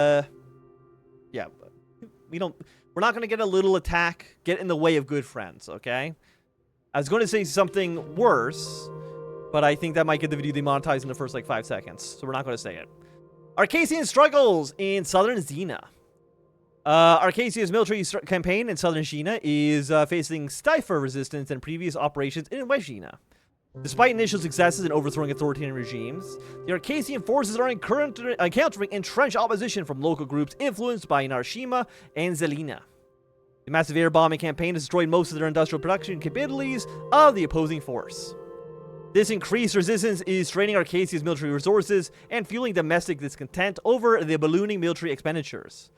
Yeah, we're not going to get a little attack get in the way of good friends, okay? I was going to say something worse, but I think that might get the video demonetized in the first, like, 5 seconds. So we're not going to say it. Arcasian struggles in southern Xena. Arcasia's military campaign in southern Xena is facing stiffer resistance than previous operations in West Xena. Despite initial successes in overthrowing authoritarian regimes, the Arcasian forces are encountering entrenched opposition from local groups influenced by Narshima and Zelina. The massive air bombing campaign has destroyed most of their industrial production capabilities of the opposing force. This increased resistance is straining Arcasia's military resources and fueling domestic discontent over the ballooning military expenditures.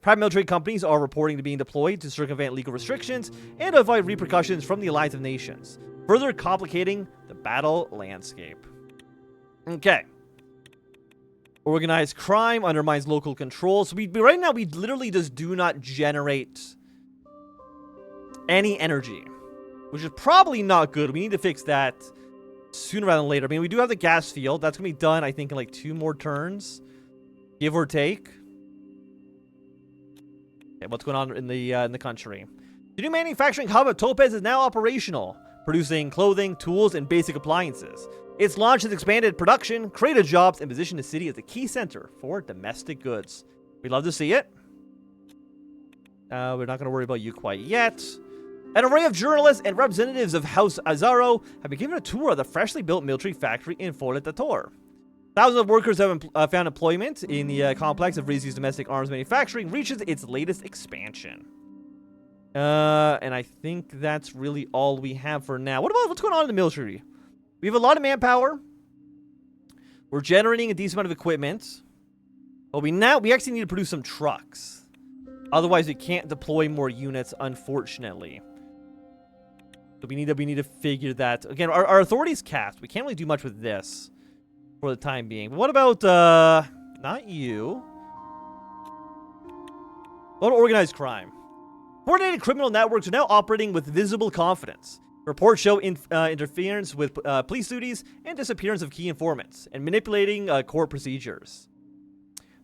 Private military companies are reporting to being deployed to circumvent legal restrictions and avoid repercussions from the Alliance of Nations, further complicating the battle landscape. Okay. Organized crime undermines local control. So right now we literally just do not generate any energy, which is probably not good. We need to fix that sooner rather than later. I mean, we do have the gas field. That's going to be done, I think, in like 2 more turns, give or take. Okay, what's going on in the country? The new manufacturing hub of Topaz is now operational, producing clothing, tools, and basic appliances. Its launch has expanded production, created jobs, and positioned the city as a key center for domestic goods. We'd love to see it. We're not going to worry about you quite yet. An array of journalists and representatives of House Azaro have been given a tour of the freshly built military factory in Foletator. Thousands of workers have found employment in the complex of Rizia's domestic arms manufacturing reaches its latest expansion. And I think that's really all we have for now. What's going on in the military? We have a lot of manpower. We're generating a decent amount of equipment. But we actually need to produce some trucks. Otherwise, we can't deploy more units, unfortunately. So we need to figure that. Again, our authority's capped. We can't really do much with this for the time being. But what about, not you. What about organized crime? Coordinated criminal networks are now operating with visible confidence. Reports show interference with police duties and disappearance of key informants, and manipulating court procedures.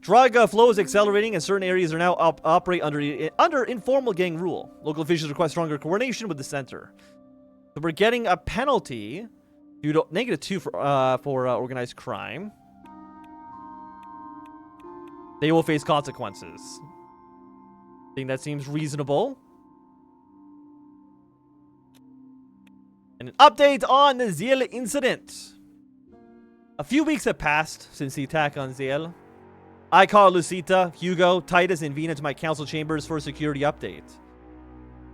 Drug flow is accelerating, and certain areas are now operate under informal gang rule. Local officials request stronger coordination with the center. So we're getting a penalty due to -2 for organized crime. They will face consequences. I think that seems reasonable. And an update on the Zille incident. A few weeks have passed since the attack on Zille. I called Lucita, Hugo, Titus, and Vina to my council chambers for a security update.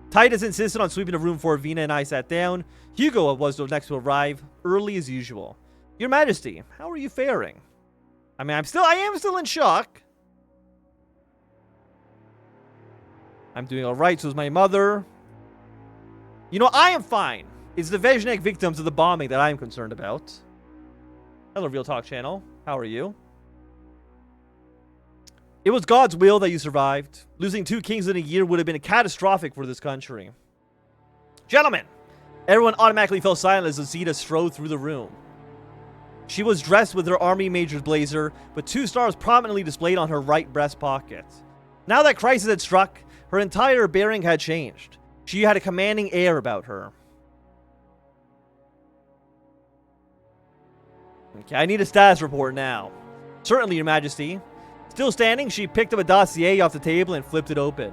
Titus insisted on sweeping the room before Vina and I sat down. Hugo was the next to arrive, early as usual. Your Majesty, how are you faring? I mean, I am still in shock. I'm doing alright, so is my mother. You know, I am fine. It's the Vezhnik victims of the bombing that I am concerned about. Hello, Real Talk channel. How are you? It was God's will that you survived. Losing 2 kings in a year would have been catastrophic for this country. Gentlemen, everyone automatically fell silent as Lucita strode through the room. She was dressed with her army major's blazer, with 2 stars prominently displayed on her right breast pocket. Now that crisis had struck, her entire bearing had changed. She had a commanding air about her. Okay, I need a status report now. Certainly, Your Majesty. Still standing, she picked up a dossier off the table and flipped it open.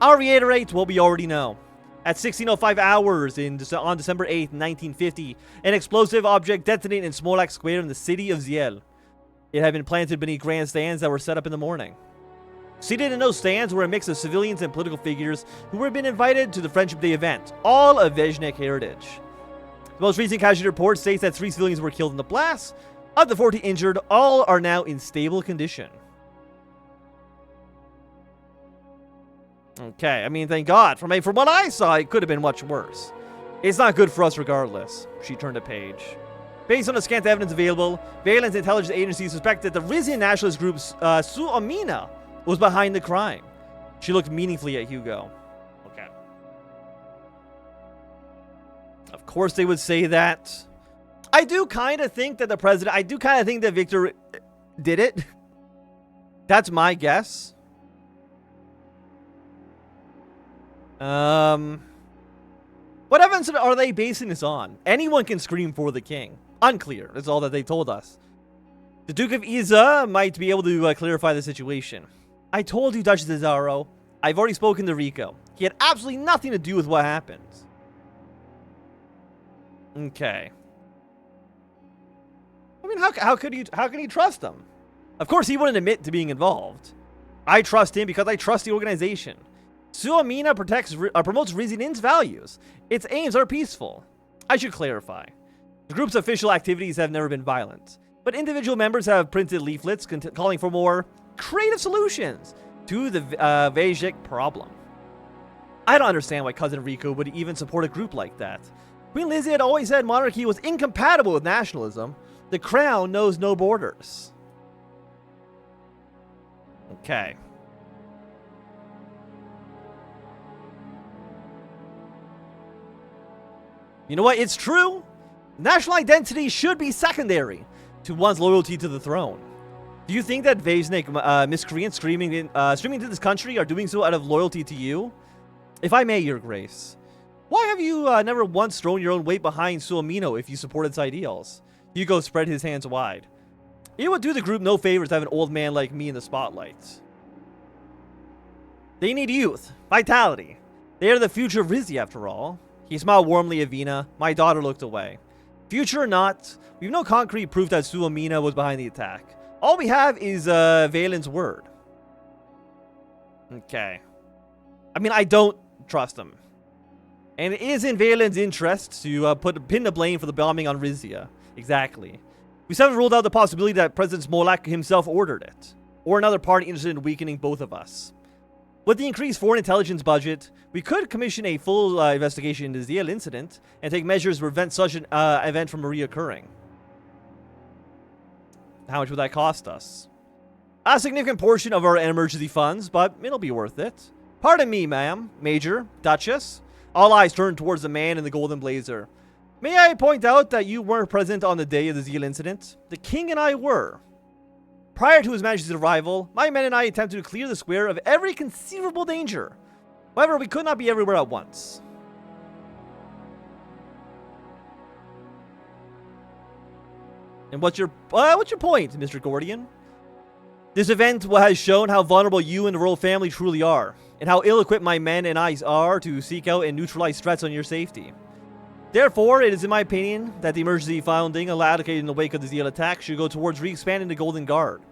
I'll reiterate what we already know. At 16:05 hours on December 8th, 1950, an explosive object detonated in Smolak Square in the city of Zille. It had been planted beneath grandstands that were set up in the morning. Seated in those stands were a mix of civilians and political figures who had been invited to the Friendship Day event, all of Vezhnik heritage. The most recent casualty report states that 3 civilians were killed in the blast. Of the 40 injured, all are now in stable condition. Okay, I mean, thank God. From what I saw, it could have been much worse. It's not good for us regardless. She turned a page. Based on the scant evidence available, Valen's intelligence agencies suspect that the Rizian nationalist group Suomina was behind the crime. She looked meaningfully at Hugo. Okay. Of course they would say that. I do kind of think that the president... I do kind of think that Victor did it. That's my guess. What evidence are they basing this on? Anyone can scream for the king. Unclear. That's all that they told us. The Duke of Isa might be able to clarify the situation. I told you, Duchess Cesaro. I've already spoken to Rico. He had absolutely nothing to do with what happened. Okay. I mean, how can you trust him? Of course, he wouldn't admit to being involved. I trust him because I trust the organization. Suamina promotes Rizian's values. Its aims are peaceful. I should clarify. The group's official activities have never been violent, but individual members have printed leaflets calling for more creative solutions to the Vajik problem. I don't understand why Cousin Rico would even support a group like that. Queen Lizzie had always said monarchy was incompatible with nationalism. The crown knows no borders. Okay. You know what? It's true. National identity should be secondary to one's loyalty to the throne. Do you think that Vajnik miscreants streaming into this country are doing so out of loyalty to you? If I may, Your Grace, why have you never once thrown your own weight behind Suamino if you support its ideals? Hugo spread his hands wide. It would do the group no favors to have an old man like me in the spotlight. They need youth, vitality. They are the future of Rizia, after all. He smiled warmly at Vina. My daughter looked away. Future or not, we have no concrete proof that Suamina was behind the attack. All we have is Valen's word. Okay. I mean, I don't trust him. And it is in Valen's interest to pin the blame for the bombing on Rizia. Exactly. We still haven't ruled out the possibility that President Smolak himself ordered it, or another party interested in weakening both of us. With the increased foreign intelligence budget, we could commission a full investigation into the Zille incident and take measures to prevent such an event from reoccurring. How much would that cost us? A significant portion of our emergency funds, but it'll be worth it. Pardon me, ma'am, Major, Duchess. All eyes turned towards the man in the golden blazer. May I point out that you weren't present on the day of the Zille incident? The king and I were. Prior to His Majesty's arrival, my men and I attempted to clear the square of every conceivable danger. However, we could not be everywhere at once. And what's your point, Mr. Gordian? This event has shown how vulnerable you and the royal family truly are, and how ill-equipped my men and I are to seek out and neutralize threats on your safety. Therefore, it is in my opinion that the emergency funding allocated in the wake of the Zille attack should go towards re-expanding the Golden Guard.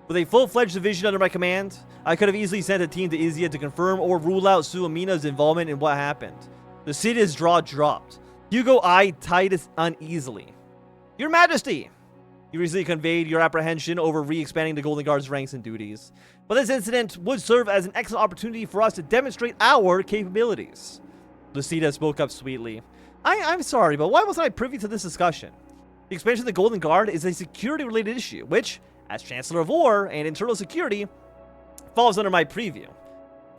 With a full-fledged division under my command, I could have easily sent a team to Izia to confirm or rule out Suamina's involvement in what happened. The city's jaw dropped. Hugo eyed Titus uneasily. Your Majesty! You recently conveyed your apprehension over re-expanding the Golden Guard's ranks and duties. But this incident would serve as an excellent opportunity for us to demonstrate our capabilities. Lucida spoke up sweetly. I'm sorry, but why wasn't I privy to this discussion? The expansion of the Golden Guard is a security-related issue, which, as Chancellor of War and Internal Security, falls under my purview.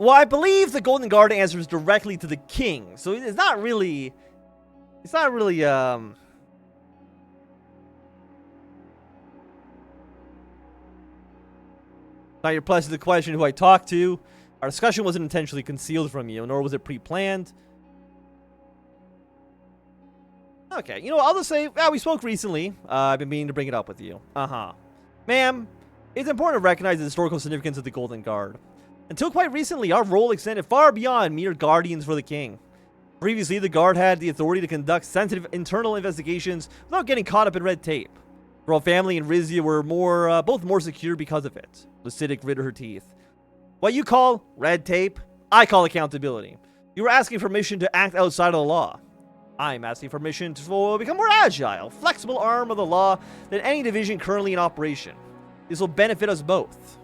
Well, I believe the Golden Guard answers directly to the king, so it's not really... Now you're plus the question who I talked to. Our discussion wasn't intentionally concealed from you, nor was it pre-planned. Okay, you know, I'll just say, we spoke recently. I've been meaning to bring it up with you. Ma'am, it's important to recognize the historical significance of the Golden Guard. Until quite recently, our role extended far beyond mere guardians for the king. Previously, the Guard had the authority to conduct sensitive internal investigations without getting caught up in red tape. The royal family and Rizia were both more secure because of it. Lucidic gritted her teeth. What you call red tape, I call accountability. You were asking permission to act outside of the law. I'm asking permission to become more agile, flexible arm of the law than any division currently in operation. This will benefit us both.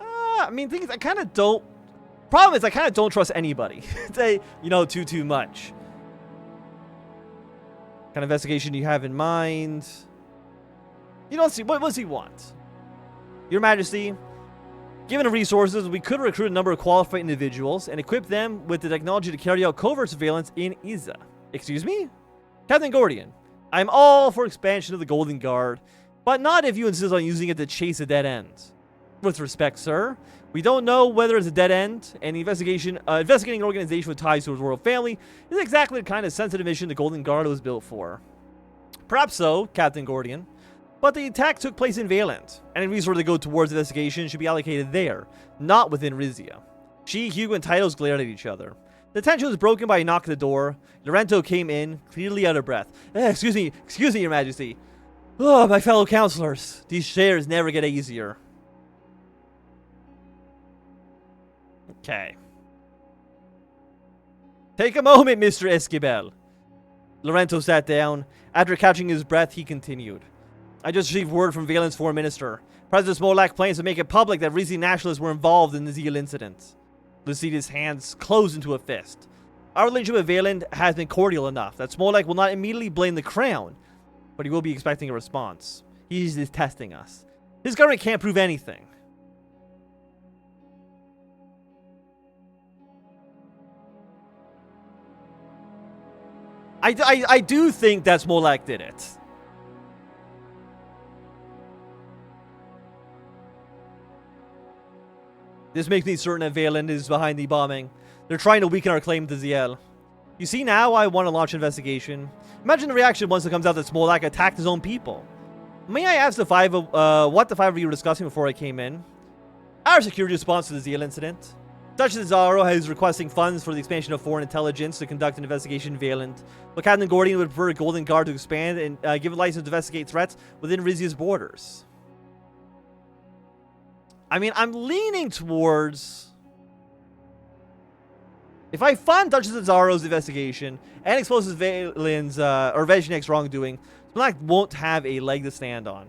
I mean, things I kind of don't. Problem is, I kind of don't trust anybody. They, too much. What kind of investigation do you have in mind? Let's see. What does he want? Your Majesty, given the resources, we could recruit a number of qualified individuals and equip them with the technology to carry out covert surveillance in Isa. Excuse me? Captain Gordian, I'm all for expansion of the Golden Guard, but not if you insist on using it to chase a dead end. With respect, sir, we don't know whether it's a dead end, and the investigating an organization with ties to its royal family is exactly the kind of sensitive mission the Golden Guard was built for. Perhaps so, Captain Gordian, but the attack took place in Valand. Any resource to go towards the investigation should be allocated there, not within Rizia. She, Hugo, and Titus glared at each other. The tension was broken by a knock at the door. Lorenzo came in, clearly out of breath. Excuse me, Your Majesty. Oh, my fellow counselors. These shares never get easier. Okay. Take a moment, Mr. Esquivel. Lorenzo sat down. After catching his breath, he continued. I just received word from Valen's foreign minister. President Smolak plans to make it public that Rizzi nationalists were involved in the Zille incident. Lucida's hands closed into a fist. Our relationship with Valen has been cordial enough that Smolak will not immediately blame the crown, but he will be expecting a response. He's just testing us. His government can't prove anything. I do think that Smolak did it. This makes me certain that Valen is behind the bombing. They're trying to weaken our claim to Zille. You see, now I want to launch an investigation. Imagine the reaction once it comes out that Smolak attacked his own people. May I ask what the five of you were discussing before I came in? Our security response to the Zille incident. Duchess Zaro is requesting funds for the expansion of foreign intelligence to conduct an investigation in Valand. But Captain Gordian would prefer a Golden Guard to expand and give a license to investigate threats within Rizia's borders. I mean, I'm leaning towards... If I fund Duchess Zaro's investigation and exposes Valen's, or Vezhnek's wrongdoing, Smolak won't have a leg to stand on.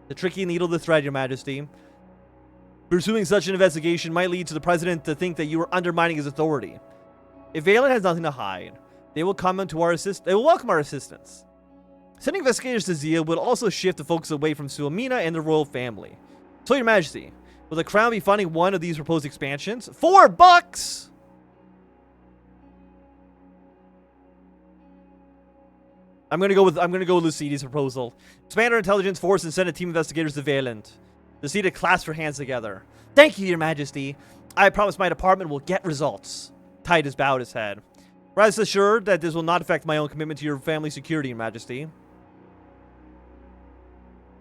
The tricky needle to thread, Your Majesty. Pursuing such an investigation might lead to the president to think that you are undermining his authority. If Valen has nothing to hide, they will come to our they will welcome our assistance. Sending investigators to Zille would also shift the focus away from Suamina and the royal family. So, Your Majesty, will the crown be funding one of these proposed expansions? $4! I'm gonna go with Lucida's proposal. Expand our intelligence force and send a team of investigators to Valand. Lucida clasped her hands together. Thank you, Your Majesty. I promise my department will get results. Titus bowed his head. Rest assured that this will not affect my own commitment to your family's security, Your Majesty.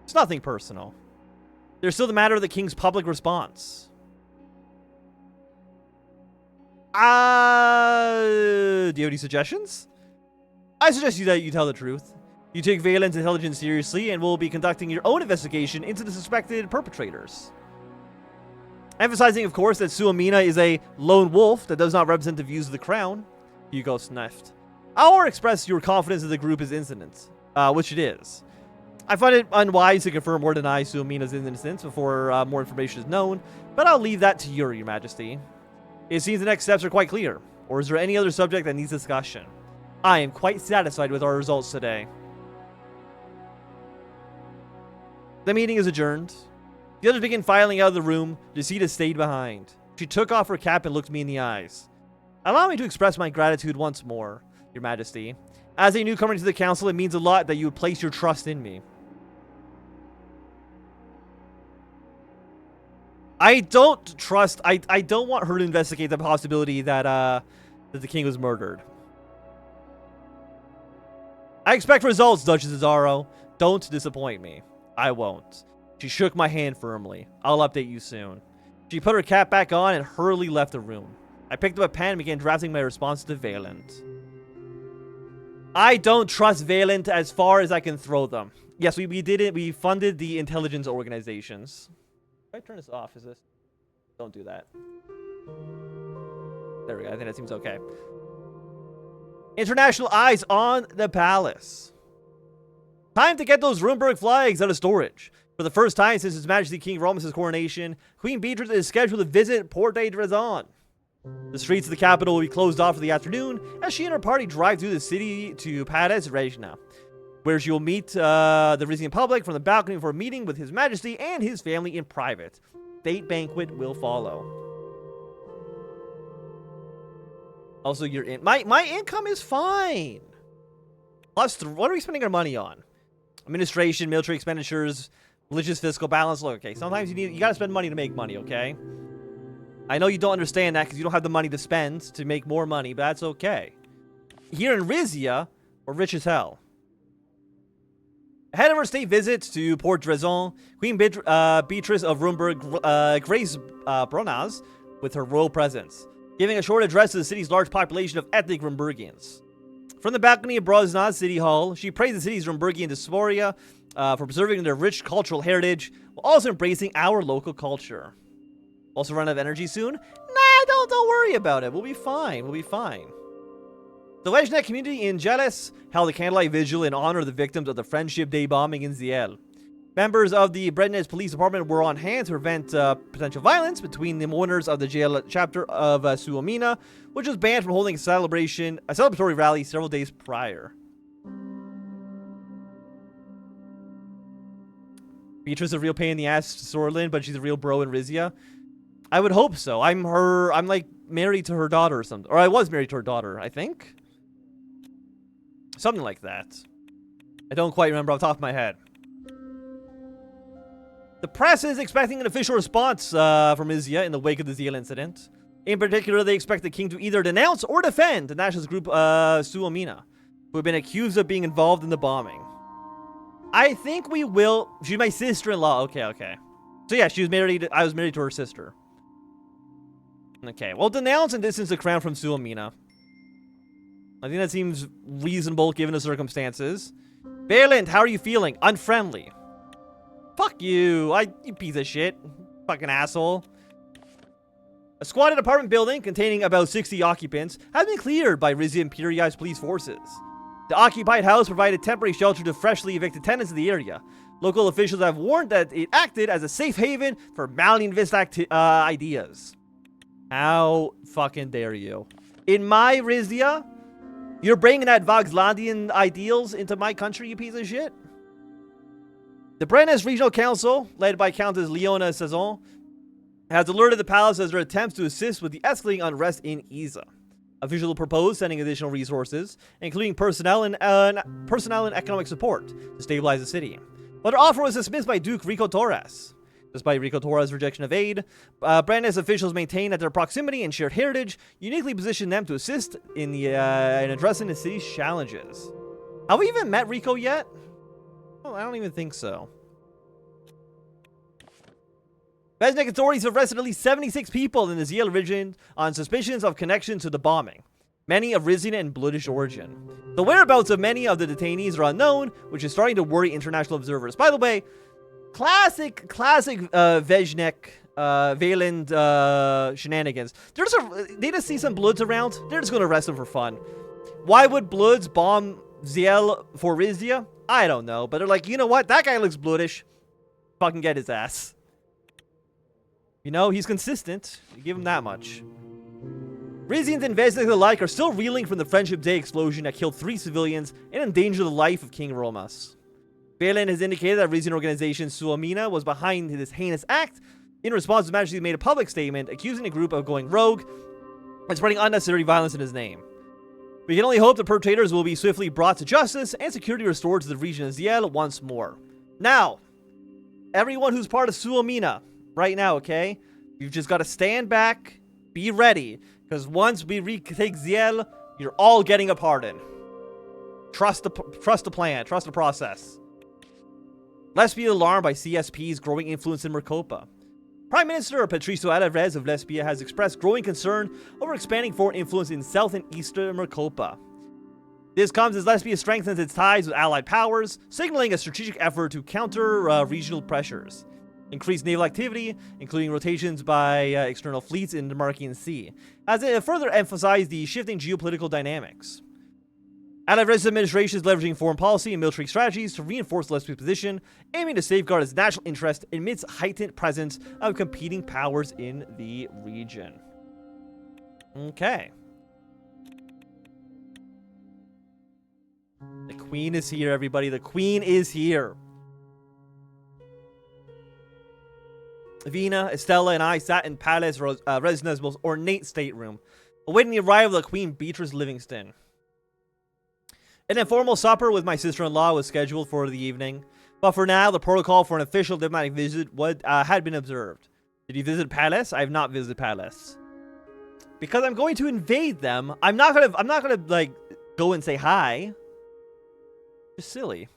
It's nothing personal. There's still the matter of the king's public response. Do you have any suggestions? I suggest that you tell the truth. You take Valen's intelligence seriously and will be conducting your own investigation into the suspected perpetrators. Emphasizing, of course, that Suamina is a lone wolf that does not represent the views of the crown. Hugo sniffed. I'll express your confidence that the group is innocent, which it is. I find it unwise to confirm or deny Suamina's innocence before more information is known, but I'll leave that to Your Majesty. It seems the next steps are quite clear. Or is there any other subject that needs discussion? I am quite satisfied with our results today. The meeting is adjourned. The others begin filing out of the room. Lucida stayed behind. She took off her cap and looked me in the eyes. Allow me to express my gratitude once more, Your Majesty. As a newcomer to the council, it means a lot that you would place your trust in me. I don't trust... I don't want her to investigate the possibility that the king was murdered. I expect results, Duchess Zaro. Don't disappoint me. I won't. She shook my hand firmly. I'll update you soon. She put her cap back on and hurriedly left the room. I picked up a pen and began drafting my response to Valand. I don't trust Valand as far as I can throw them. Yes, we did it. We funded the intelligence organizations. If I turn this off, is this? Don't do that. There we go. I think that seems okay. International eyes on the palace. Time to get those Rumburg flags out of storage. For the first time since His Majesty King Romus' coronation, Queen Beatrice is scheduled to visit Porte de Drazan. The streets of the capital will be closed off for the afternoon as she and her party drive through the city to Pares Regna, where she will meet the Rizian public from the balcony for a meeting with His Majesty and his family in private. State banquet will follow. Also, my income is fine. Plus, what are we spending our money on? Administration, military expenditures, religious fiscal balance. Look, okay, sometimes you gotta spend money to make money, okay? I know you don't understand that because you don't have the money to spend to make more money, but that's okay. Here in Rizia, we're rich as hell. Ahead of her state visit to Port Drezon, Queen Beatrice of Rumburg graced Bronaz with her royal presence, giving a short address to the city's large population of ethnic Rumburgians. From the balcony of Bronaz City Hall, she praised the city's Rumburgian diaspora for preserving their rich cultural heritage while also embracing our local culture. Also run out of energy soon? Nah, don't worry about it. We'll be fine. We'll be fine. The Wejnek community in Jealous held a candlelight vigil in honor of the victims of the Friendship Day bombing in Zille. Members of the Brednes Police Department were on hand to prevent potential violence between the mourners of the jail chapter of Suomina, which was banned from holding a celebratory rally several days prior. Beatrice is a real pain in the ass to Sorlin, but she's a real bro in Rizia. I would hope so. I'm like married to her daughter or something. Or I was married to her daughter, I think. Something like that. I don't quite remember off the top of my head. The press is expecting an official response from Rizia in the wake of the Zille incident. In particular, they expect the king to either denounce or defend the nationalist group Suomina, who have been accused of being involved in the bombing. I think we will. She's my sister-in-law. Okay. So yeah, she was married. I was married to her sister. Okay, well, denounce and distance the crown from Suomina. I think that seems reasonable given the circumstances. Balint, how are you feeling? Unfriendly. Fuck you. You piece of shit. Fucking asshole. A squatted apartment building containing about 60 occupants has been cleared by Rizia Imperialized police forces. The occupied house provided temporary shelter to freshly evicted tenants of the area. Local officials have warned that it acted as a safe haven for malinvest ideas. How fucking dare you? In my Rizia, you're bringing that Voxlandian ideals into my country, you piece of shit? The Brennes Regional Council, led by Countess Leona Saison, has alerted the palace as their attempts to assist with the escalating unrest in Isa. Officials proposed sending additional resources, including personnel and economic support, to stabilize the city. But their offer was dismissed by Duke Rico Toras. Despite Rico Toras' rejection of aid, Brandes officials maintain that their proximity and shared heritage uniquely position them to assist in addressing the city's challenges. Have we even met Rico yet? Oh, I don't even think so. Beznek authorities have arrested at least 76 people in the Zille region on suspicions of connection to the bombing, many of Rizina and Bloodish origin. The whereabouts of many of the detainees are unknown, which is starting to worry international observers. By the way, classic Vejnek Valand shenanigans. They just see some Bloods around, they're just gonna arrest them for fun. Why would Bloods bomb Zille for Rizia? I don't know, but they're like, you know what? That guy looks Bloodish. Fucking get his ass. You know, he's consistent. You give him that much. Rizians and Vejnek alike are still reeling from the Friendship Day explosion that killed 3 civilians and endangered the life of King Romus. Valen has indicated that Rizian organization Suomina was behind this heinous act. In response, His Majesty made a public statement accusing the group of going rogue and spreading unnecessary violence in his name. We can only hope the perpetrators will be swiftly brought to justice and security restored to the region of Zille once more. Now, everyone who's part of Suomina right now, okay? You've just got to stand back, be ready, because once we retake Zille, you're all getting a pardon. Trust the plan, trust the process. Lesbia alarmed by CSP's growing influence in Merkopa. Prime Minister Beatrice of Lesbia has expressed growing concern over expanding foreign influence in south and eastern Merkopa. This comes as Lesbia strengthens its ties with allied powers, signaling a strategic effort to counter regional pressures. Increased naval activity, including rotations by external fleets in the Markian Sea, has further emphasized the shifting geopolitical dynamics. Allied administration is leveraging foreign policy and military strategies to reinforce Lesbia's position, aiming to safeguard its national interest amidst heightened presence of competing powers in the region. Okay. The Queen is here, everybody. The Queen is here. Vina, Estella, and I sat in Palace Resina's most ornate stateroom, awaiting the arrival of Queen Beatrice Livingston. An informal supper with my sister-in-law was scheduled for the evening, but for now, the protocol for an official diplomatic visit had been observed. Did you visit Palace? I have not visited Palace. Because I'm going to invade them, I'm not gonna like go and say hi. Just silly.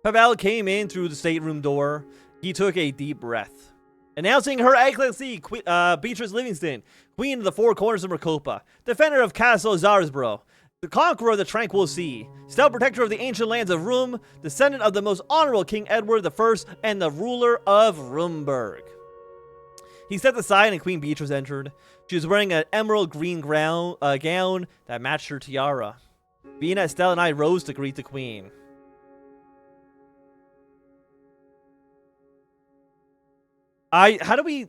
Pavel came in through the stateroom door. He took a deep breath. Announcing Her Excellency, Beatrice Livingston, Queen of the Four Corners of Merkopa, Defender of Castle Zarsbro, the Conqueror of the Tranquil Sea, Stout Protector of the Ancient Lands of Rum, Descendant of the Most Honorable King Edward I, and the Ruler of Rumburg. He stepped aside and Queen Beatrice entered. She was wearing an emerald green gown that matched her tiara. Vina, Estelle, and I rose to greet the Queen. How do we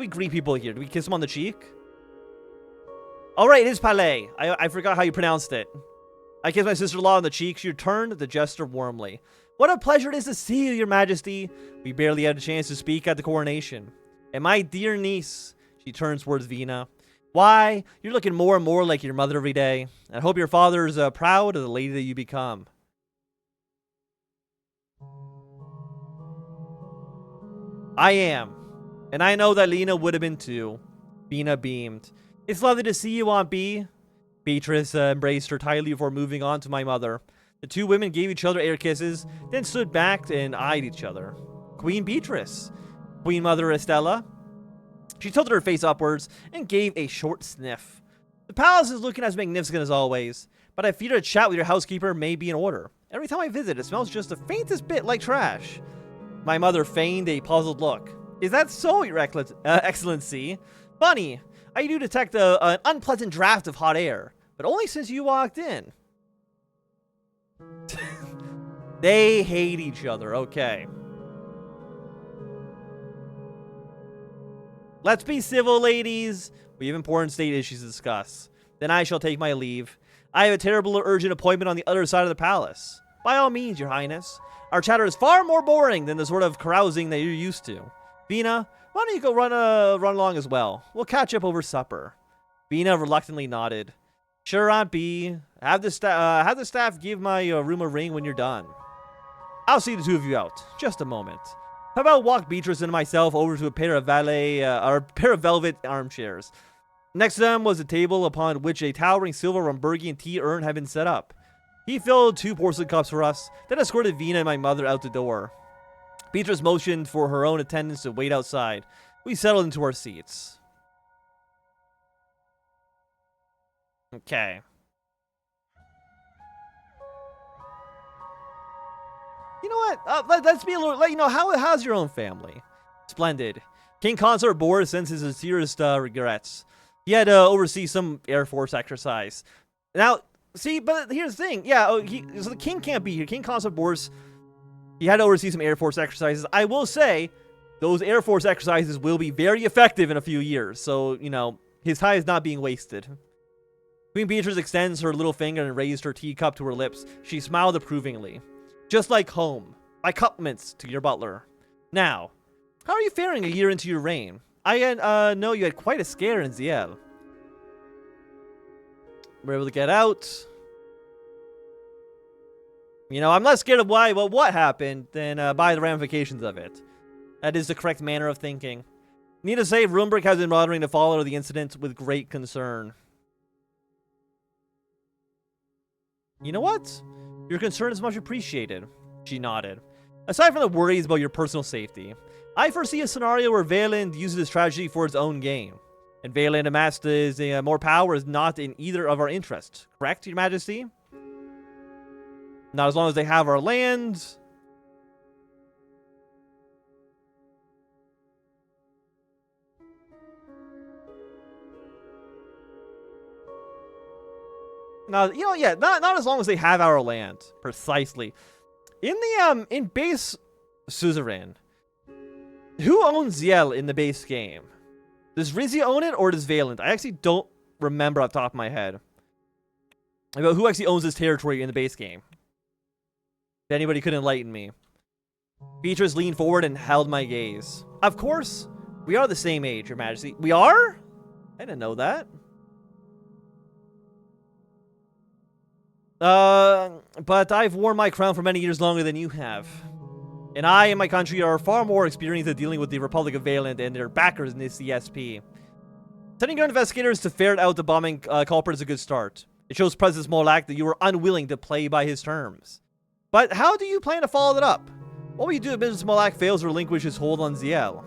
greet people here? Do we kiss them on the cheek? All right, it is Palais. I forgot how you pronounced it. I kissed my sister-in-law on the cheek. She returned the gesture warmly. What a pleasure it is to see you, Your Majesty. We barely had a chance to speak at the coronation. And my dear niece, she turns towards Vina. Why, you're looking more and more like your mother every day. I hope your father is proud of the lady that you become. I am. And I know that Lena would have been too. Vina beamed. It's lovely to see you, Aunt B. Beatrice embraced her tightly before moving on to my mother. The two women gave each other air kisses, then stood back and eyed each other. Queen Beatrice. Queen Mother Estella. She tilted her face upwards and gave a short sniff. The palace is looking as magnificent as always, but I fear a chat with your housekeeper may be in order. Every time I visit, it smells just the faintest bit like trash. My mother feigned a puzzled look. Is that so, Your Excellency? Funny, I do detect an unpleasant draft of hot air, but only since you walked in. They hate each other, okay. Let's be civil, ladies. We have important state issues to discuss. Then I shall take my leave. I have a terrible urgent appointment on the other side of the palace. By all means, Your Highness. Our chatter is far more boring than the sort of carousing that you're used to. Vina, why don't you go run along as well? We'll catch up over supper. Vina reluctantly nodded. Sure, Aunt B. Have the staff give my room a ring when you're done. I'll see the two of you out. Just a moment. How about walk Beatrice and myself over to a pair of velvet armchairs. Next to them was a table upon which a towering silver Rumburgian tea urn had been set up. He filled 2 porcelain cups for us, then escorted Vina and my mother out the door. Beatrice motioned for her own attendants to wait outside. We settled into our seats. Okay. You know what? Let's be a little, you know, how's your own family? Splendid. King Consort Boris sends his sincerest regrets. He had to oversee some Air Force exercise. Now, see, but here's the thing. Yeah, so the king can't be here. King Consort Boris, he had to oversee some Air Force exercises. I will say, those Air Force exercises will be very effective in a few years. So, you know, his time is not being wasted. Queen Beatrice extends her little finger and raised her teacup to her lips. She smiled approvingly. Just like home. My compliments to your butler. Now, how are you faring a year into your reign? I know you had quite a scare in Zille. We're able to get out. You know, I'm less scared of what happened than by the ramifications of it. That is the correct manner of thinking. Need to say, Rumburg has been monitoring the fallout of the incident with great concern. You know what? Your concern is much appreciated. She nodded. Aside from the worries about your personal safety, I foresee a scenario where Valand uses this tragedy for its own gain. And Valand amassed more power is not in either of our interests. Correct, Your Majesty? Not as long as they have our land. Now, you know, yeah, not as long as they have our land. Precisely. In the in base Suzerain, who owns Zille in the base game? Does Rizia own it or does Valand? I actually don't remember off the top of my head about who actually owns this territory in the base game. If anybody could enlighten me. Beatrice leaned forward and held my gaze. Of course, we are the same age, Your Majesty. We are? I didn't know that. But I've worn my crown for many years longer than you have. And I and my country are far more experienced at dealing with the Republic of Valand and their backers in the CSP. Sending your investigators to ferret out the bombing culprit is a good start. It shows President Smolak that you were unwilling to play by his terms. But how do you plan to follow that up? What will you do if Mr. Smolak fails to relinquish his hold on Zille?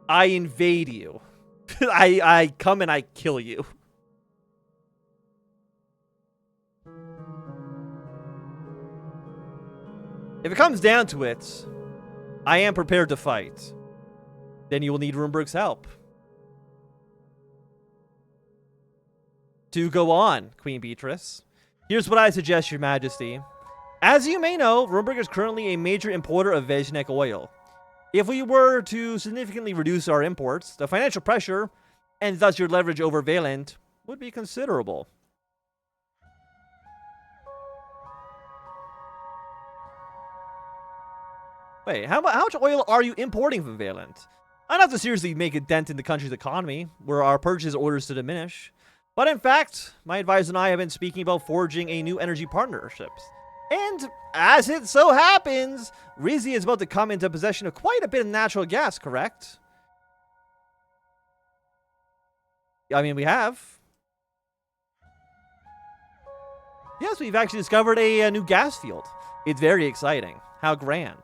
I invade you. I come and I kill you. If it comes down to it, I am prepared to fight. Then you will need Rumburg's help. To go on, Queen Beatrice. Here's what I suggest, Your Majesty. As you may know, Rumburg is currently a major importer of Vezhnik oil. If we were to significantly reduce our imports, the financial pressure, and thus your leverage over Valand, would be considerable. Wait, how much oil are you importing from Valand? I'd have to seriously make a dent in the country's economy, where our purchase orders to diminish. But in fact, my advisor and I have been speaking about forging a new energy partnerships. And as it so happens, Rizia is about to come into possession of quite a bit of natural gas, correct? I mean, we have. Yes, we've actually discovered a new gas field. It's very exciting. How grand.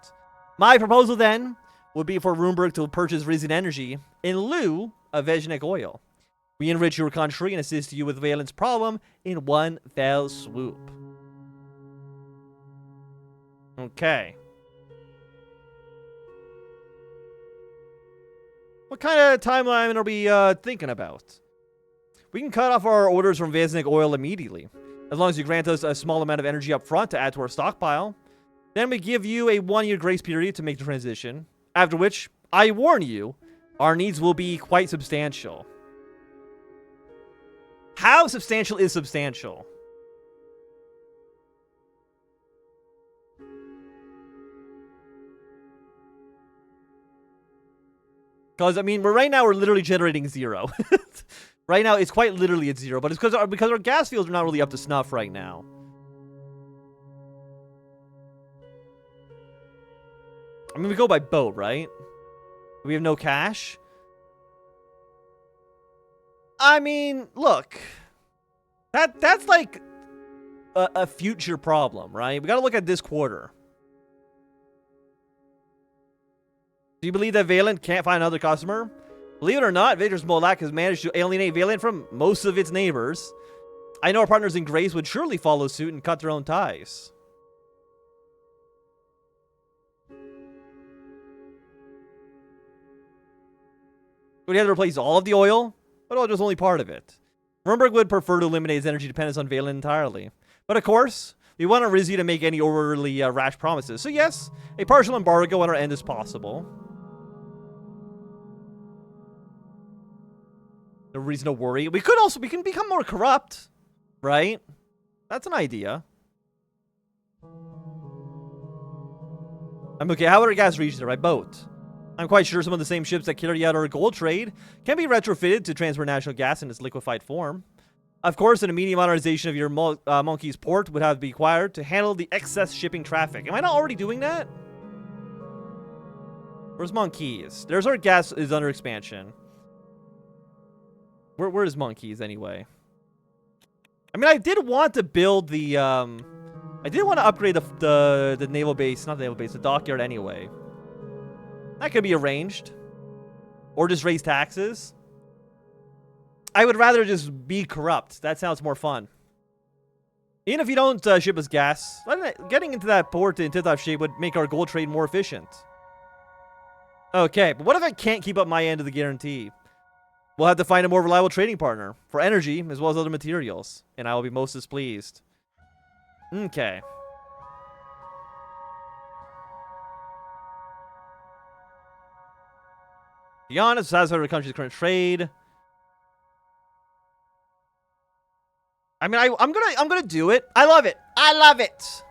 My proposal then would be for Rumburg to purchase Rizian energy in lieu of Vezhnik oil. We enrich your country and assist you with Valand's problem in one fell swoop. Okay. What kind of timeline are we thinking about? We can cut off our orders from Vezhnik oil immediately, as long as you grant us a small amount of energy up front to add to our stockpile. Then we give you a 1-year grace period to make the transition, after which, I warn you, our needs will be quite substantial. How substantial is substantial? Because, I mean, right now we're literally generating 0. Right now, it's quite literally at 0, but it's because our gas fields are not really up to snuff right now. I mean, we go by boat, right? We have no cash. I mean, look. That's like a future problem, right? We gotta look at this quarter. Do you believe that Valand can't find another customer? Believe it or not, Beatrice Molak has managed to alienate Valand from most of its neighbors. I know our partners in Grace would surely follow suit and cut their own ties. Would he have to replace all of the oil? But just only part of it. Rumburg would prefer to eliminate his energy dependence on Valand entirely. But of course, we want Rizia to make any overly rash promises. So yes, a partial embargo on our end is possible. No reason to worry. We can become more corrupt, right? That's an idea. I'm okay. How would our gas reach there? By boat. I'm quite sure some of the same ships that carry out our gold trade can be retrofitted to transport natural gas in its liquefied form. Of course, an immediate modernization of your Monkey's port would have to be required to handle the excess shipping traffic. Am I not already doing that? Where's Monkey's? There's our gas is under expansion. Where is Monkey's anyway? I mean, I did want to build the I did want to upgrade the naval base, not the naval base, the dockyard anyway. That could be arranged. Or just raise taxes. I would rather just be corrupt. That sounds more fun. Even if you don't ship us gas, getting into that port in tip-top shape would make our gold trade more efficient. Okay, but what if I can't keep up my end of the guarantee? We'll have to find a more reliable trading partner for energy as well as other materials, and I will be most displeased. Okay. Be honest, satisfy the country's current trade. I mean, I'm gonna do it. I love it. I love it.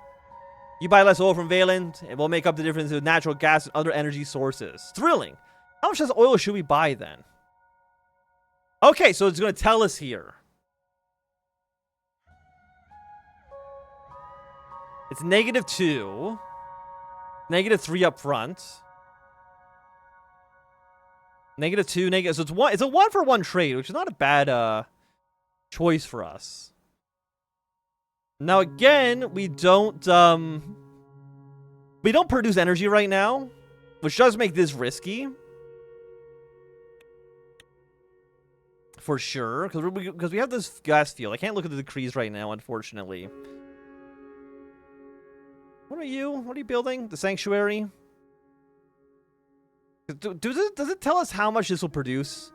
You buy less oil from Valand, and we'll make up the difference with natural gas and other energy sources. Thrilling. How much less oil should we buy then? Okay, so it's gonna tell us here. It's -2. -3 up front. -2, negative. So it's a 1-for-1 trade, which is not a bad choice for us. Now again, we don't produce energy right now, which does make this risky. For sure, because we have this gas field. I can't look at the decrees right now, unfortunately. What are you? What are you building? The sanctuary? Does it tell us how much this will produce?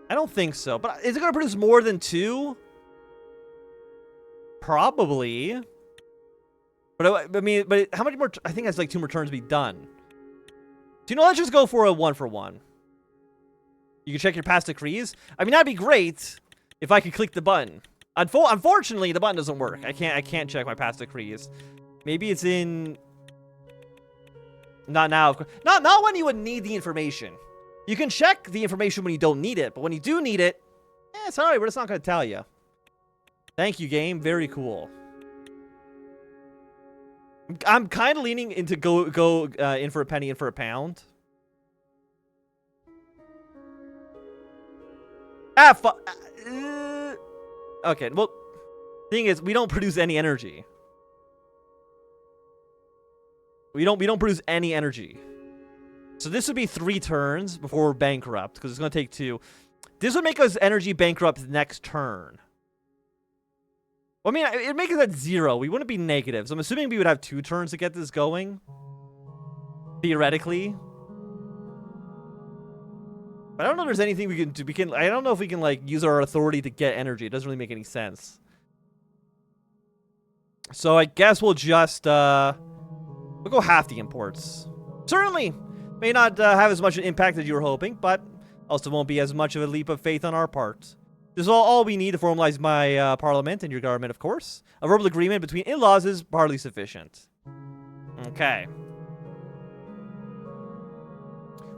I don't think so. But is it going to produce more than 2? Probably. But I mean, how much more? I think it has like 2 more turns to be done. Do you know? Let's just go for a 1-for-1. You can check your past decrees. I mean, that'd be great if I could click the button. Unfortunately, the button doesn't work. I can't check my past decrees. Maybe it's in. Not now. Not when you would need the information. You can check the information when you don't need it, but when you do need it, sorry, we're just not going to tell you. Thank you, game. Very cool. I'm kind of leaning into go in for a penny, in for a pound. Okay, well, thing is, we don't produce any energy. We don't produce any energy. So this would be 3 turns before we're bankrupt, because it's going to take 2. This would make us energy bankrupt next turn. Well, I mean, it'd make us at 0. We wouldn't be negative. So I'm assuming we would have 2 turns to get this going. Theoretically. But I don't know if there's anything we can do. I don't know if we can, like, use our authority to get energy. It doesn't really make any sense. So I guess we'll just, we'll go half the imports. Certainly may not have as much an impact as you were hoping, but also won't be as much of a leap of faith on our part. This is all we need to formalize my parliament and your government, of course. A verbal agreement between in-laws is hardly sufficient. Okay.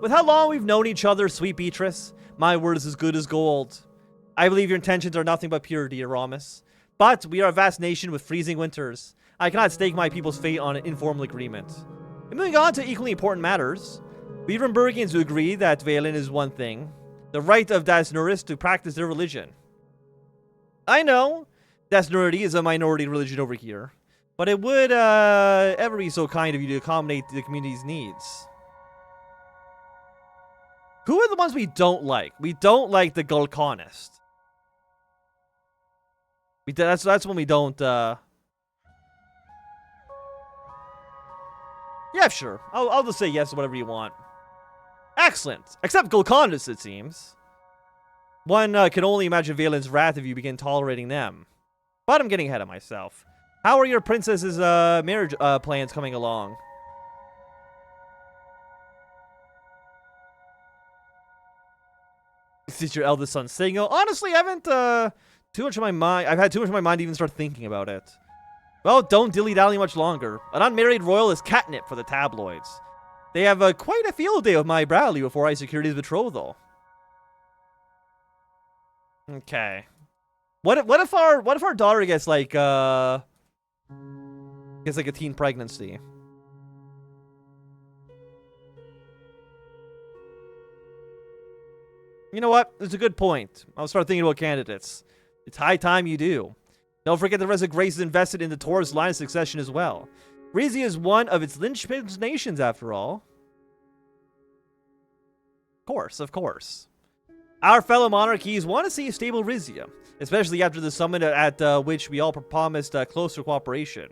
With how long we've known each other, sweet Beatrice, my word is as good as gold. I believe your intentions are nothing but pure, dear Romus. But we are a vast nation with freezing winters. I cannot stake my people's fate on an informal agreement. And moving on to equally important matters, we Rumburgians who agree that Valen is one thing, the right of Dasnuris to practice their religion. I know Dasnurity is a minority religion over here, but it would ever be so kind of you to accommodate the community's needs. Who are the ones we don't like? We don't like the Gulconist. That's when we don't, Yeah, sure. I'll just say yes to whatever you want. Excellent. Except Gulconist, it seems. One can only imagine Valen's wrath if you begin tolerating them. But I'm getting ahead of myself. How are your princess's marriage plans coming along? Is your eldest son single? Honestly, I haven't too much on my mind. I've had too much on my mind to even start thinking about it. Well, don't dilly-dally much longer. An unmarried royal is catnip for the tabloids. They have quite a field day with my Bradley before I secured his betrothal. Okay. What if our daughter gets like a teen pregnancy? You know what? It's a good point. I'll start thinking about candidates. It's high time you do. Don't forget the rest of Grace is invested in the Toras line of succession as well. Rizia is one of its linchpin nations, after all. Of course. Our fellow monarchies want to see a stable Rizia, especially after the summit at which we all promised closer cooperation.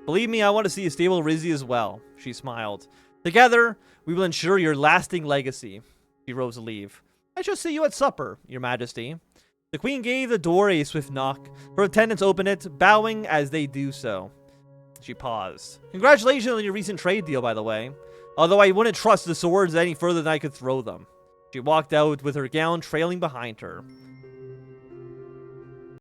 Believe me, I want to see a stable Rizia as well, she smiled. Together, we will ensure your lasting legacy. She rose to leave. I shall see you at supper, your majesty. The queen gave the door a swift knock. Her attendants opened it, bowing as they do so. She paused. Congratulations on your recent trade deal, by the way. Although I wouldn't trust the swords any further than I could throw them. She walked out with her gown trailing behind her.